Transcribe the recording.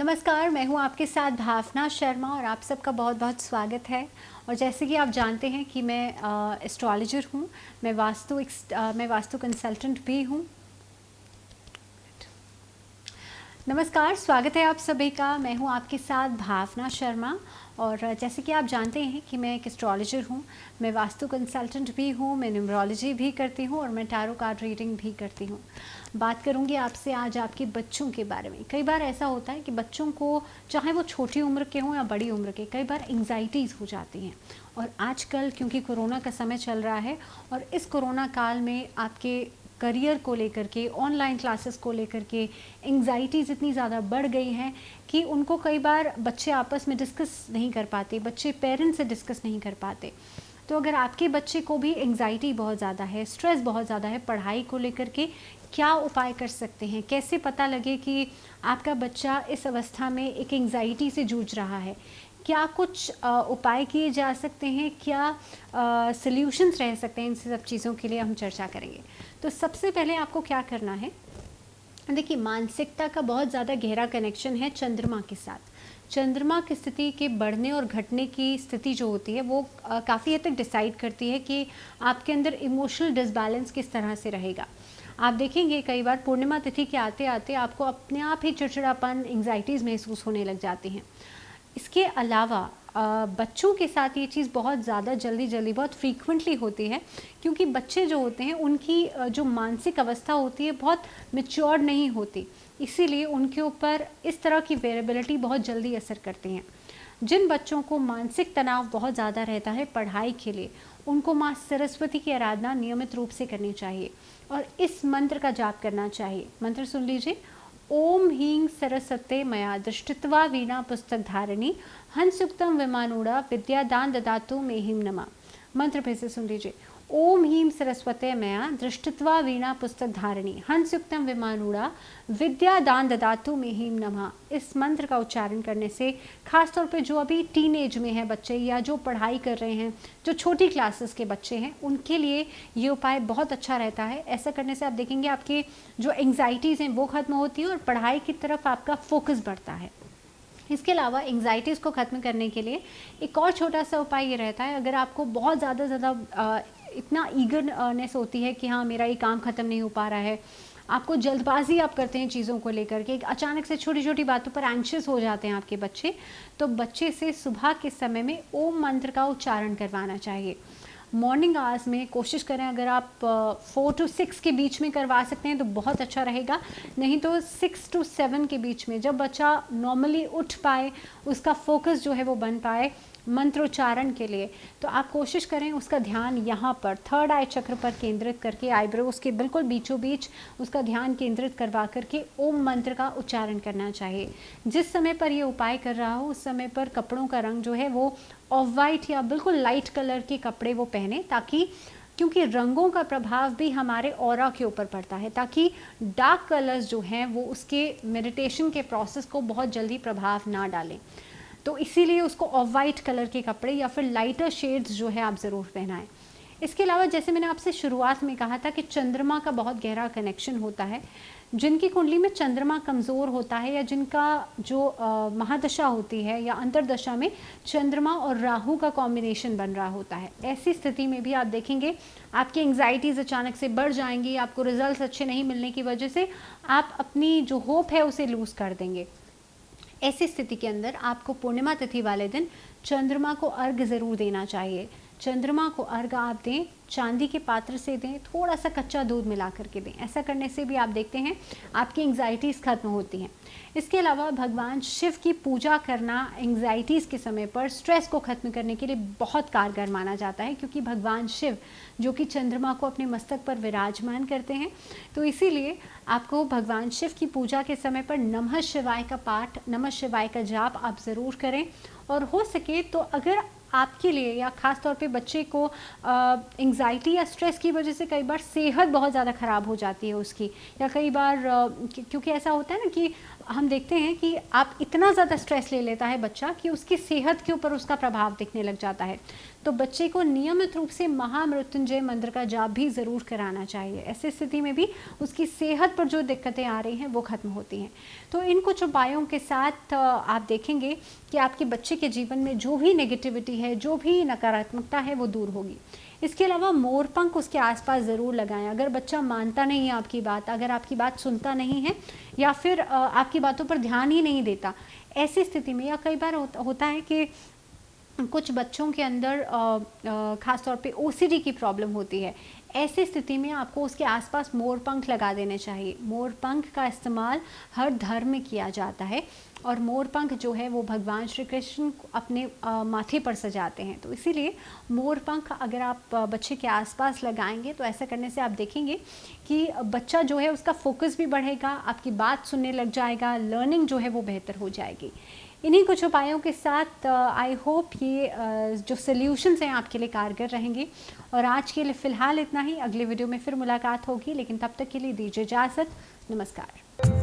नमस्कार, मैं हूँ आपके साथ भावना शर्मा और आप सबका बहुत बहुत स्वागत है। और जैसे कि आप जानते हैं कि मैं एस्ट्रोलॉजर हूँ, मैं वास्तु कंसल्टेंट भी हूँ। नमस्कार, स्वागत है आप सभी का। मैं हूँ आपके साथ भावना शर्मा और जैसे कि आप जानते हैं कि मैं एक एस्ट्रोलॉजर हूँ, मैं वास्तु कंसल्टेंट भी हूँ, मैं न्यूमरोलॉजी भी करती हूँ और मैं टैरो कार्ड रीडिंग भी करती हूँ। बात करूँगी आपसे आज आपके बच्चों के बारे में। कई बार ऐसा होता है कि बच्चों को, चाहे वो छोटी उम्र के हों या बड़ी उम्र के, कई बार एंग्जाइटीज़ हो जाती हैं। और आजकल क्योंकि कोरोना का समय चल रहा है और इस कोरोना काल में आपके करियर को लेकर के, ऑनलाइन क्लासेस को लेकर के एंग्जाइटीज़ इतनी ज़्यादा बढ़ गई हैं कि उनको कई बार बच्चे आपस में डिस्कस नहीं कर पाते, बच्चे पेरेंट्स से डिस्कस नहीं कर पाते। तो अगर आपके बच्चे को भी एंग्जाइटी बहुत ज़्यादा है, स्ट्रेस बहुत ज़्यादा है पढ़ाई को लेकर के, क्या उपाय कर सकते हैं? कैसे पता लगे कि आपका बच्चा इस अवस्था में एक एंग्जाइटी से जूझ रहा है? क्या कुछ उपाय किए जा सकते हैं? क्या सॉल्यूशंस रह सकते हैं? इन सब चीज़ों के लिए हम चर्चा करेंगे। तो सबसे पहले आपको क्या करना है, देखिए, मानसिकता का बहुत ज़्यादा गहरा कनेक्शन है चंद्रमा के साथ। चंद्रमा की स्थिति के बढ़ने और घटने की स्थिति जो होती है वो काफ़ी हद तक डिसाइड करती है कि आपके अंदर इमोशनल डिसबैलेंस किस तरह से रहेगा। आप देखेंगे कई बार पूर्णिमा तिथि के आते आते आपको अपने आप ही चिड़चिड़ापन, एंग्जाइटीज़ महसूस होने लग जाती हैं। इसके अलावा बच्चों के साथ ये चीज़ बहुत ज़्यादा जल्दी बहुत फ्रीक्वेंटली होती है, क्योंकि बच्चे जो होते हैं उनकी जो मानसिक अवस्था होती है बहुत मैच्योर नहीं होती, इसीलिए उनके ऊपर इस तरह की वेरिएबिलिटी बहुत जल्दी असर करती हैं। जिन बच्चों को मानसिक तनाव बहुत ज़्यादा रहता है पढ़ाई के लिए, उनको माँ सरस्वती की आराधना नियमित रूप से करनी चाहिए और इस मंत्र का जाप करना चाहिए। मंत्र सुन लीजिए। ओम ह्रीं सरस्वते मया दृष्टित्वा वीणा पुस्तक धारिणी हंसयुक्तम विमानूढ़ा विद्यादान ददातु मे ह्रीं नमः। मंत्र फिर से सुन लीजिए। ओम ह्रीं सरस्वते मया दृष्टित्वा वीणा पुस्तक धारिणी हंसयुक्तम विमानूढ़ा विद्यादान ददातु मे ह्रीं नमः। इस मंत्र का उच्चारण करने से खासतौर पे जो अभी टीनेज में है बच्चे या जो पढ़ाई कर रहे हैं, जो छोटी क्लासेस के बच्चे हैं, उनके लिए ये उपाय बहुत अच्छा रहता है। ऐसा करने से आप देखेंगे आपके जो एंग्जाइटीज़ हैं वो ख़त्म होती है और पढ़ाई की तरफ आपका फोकस बढ़ता है। इसके अलावा एंग्जाइटीज़ को ख़त्म करने के लिए एक और छोटा सा उपाय ये रहता है, अगर आपको बहुत ज़्यादा इतना ईगरनेस होती है कि हाँ मेरा ये काम ख़त्म नहीं हो पा रहा है, आपको जल्दबाजी आप करते हैं चीज़ों को लेकर के, अचानक से छोटी छोटी बातों पर एंशियस हो जाते हैं आपके बच्चे, तो बच्चे से सुबह के समय में ओम मंत्र का उच्चारण करवाना चाहिए। मॉर्निंग आवर्स में कोशिश करें, अगर आप 4 to 6 के बीच में करवा सकते हैं तो बहुत अच्छा रहेगा, नहीं तो 6 to 7 के बीच में, जब बच्चा नॉर्मली उठ पाए, उसका फोकस जो है वो बन पाए मंत्रोच्चारण के लिए, तो आप कोशिश करें उसका ध्यान यहाँ पर थर्ड आई चक्र पर केंद्रित करके, आईब्रोज के बिल्कुल बीचों बीच उसका ध्यान केंद्रित करवा करके ओम मंत्र का उच्चारण करना चाहिए। जिस समय पर ये उपाय कर रहा हो उस समय पर कपड़ों का रंग जो है वो ऑफ वाइट या बिल्कुल लाइट कलर के कपड़े वो पहने, ताकि, क्योंकि रंगों का प्रभाव भी हमारे ऑरा के ऊपर पड़ता है, ताकि डार्क कलर्स जो हैं वो उसके मेडिटेशन के प्रोसेस को बहुत जल्दी प्रभाव ना डालें। तो इसीलिए उसको ऑफ वाइट कलर के कपड़े या फिर लाइटर शेड्स जो है आप ज़रूर पहनाएं। इसके अलावा जैसे मैंने आपसे शुरुआत में कहा था कि चंद्रमा का बहुत गहरा कनेक्शन होता है। जिनकी कुंडली में चंद्रमा कमज़ोर होता है या जिनका जो महादशा होती है या अंतरदशा में चंद्रमा और राहु का कॉम्बिनेशन बन रहा होता है, ऐसी स्थिति में भी आप देखेंगे आपकी एंग्जाइटीज़ अचानक से बढ़ जाएंगी, आपको रिजल्ट्स अच्छे नहीं मिलने की वजह से आप अपनी जो होप है उसे लूज़ कर देंगे। ऐसी स्थिति के अंदर आपको पूर्णिमा तिथि वाले दिन चंद्रमा को अर्घ ज़रूर देना चाहिए। चंद्रमा को अर्घ आप दें, चांदी के पात्र से दें, थोड़ा सा कच्चा दूध मिला करके दें। ऐसा करने से भी आप देखते हैं आपकी एंग्जाइटीज़ खत्म होती हैं। इसके अलावा भगवान शिव की पूजा करना एंग्जाइटीज़ के समय पर स्ट्रेस को ख़त्म करने के लिए बहुत कारगर माना जाता है, क्योंकि भगवान शिव जो कि चंद्रमा को अपने मस्तक पर विराजमान करते हैं, तो इसीलिए आपको भगवान शिव की पूजा के समय पर नमः शिवाय का पाठ, नमः शिवाय का जाप आप ज़रूर करें। और हो सके तो अगर आपके लिए या ख़ास तौर पे बच्चे को एंग्जाइटी या स्ट्रेस की वजह से कई बार सेहत बहुत ज़्यादा ख़राब हो जाती है उसकी, या कई बार क्योंकि ऐसा होता है ना कि हम देखते हैं कि आप इतना ज़्यादा स्ट्रेस ले लेता है बच्चा कि उसकी सेहत के ऊपर उसका प्रभाव दिखने लग जाता है। तो बच्चे को नियमित रूप से महामृत्युंजय मंत्र का जाप भी ज़रूर कराना चाहिए। ऐसी स्थिति में भी उसकी सेहत पर जो दिक्कतें आ रही हैं वो खत्म होती हैं। तो इन कुछ उपायों के साथ आप देखेंगे कि आपके बच्चे के जीवन में जो भी नेगेटिविटी है, जो भी नकारात्मकता है, वो दूर होगी। इसके अलावा मोरपंख उसके आसपास ज़रूर लगाएं। अगर बच्चा मानता नहीं है आपकी बात, अगर आपकी बात सुनता नहीं है या फिर आपकी बातों पर ध्यान ही नहीं देता, ऐसी स्थिति में, या कई बार होता है कि कुछ बच्चों के अंदर ख़ास तौर पे ओसीडी की प्रॉब्लम होती है, ऐसी स्थिति में आपको उसके आसपास मोरपंख लगा देने चाहिए। मोरपंख का इस्तेमाल हर धर्म में किया जाता है और मोरपंख जो है वो भगवान श्री कृष्ण अपने माथे पर सजाते हैं। तो इसीलिए मोरपंख अगर आप बच्चे के आसपास लगाएंगे तो ऐसा करने से आप देखेंगे कि बच्चा जो है उसका फोकस भी बढ़ेगा, आपकी बात सुनने लग जाएगा, लर्निंग जो है वो बेहतर हो जाएगी। इन्हीं कुछ उपायों के साथ आई होप ये जो सॉल्यूशंस हैं आपके लिए कारगर रहेंगे। और आज के लिए फ़िलहाल इतना ही, अगले वीडियो में फिर मुलाकात होगी, लेकिन तब तक के लिए दीजिए इजाज़त। नमस्कार।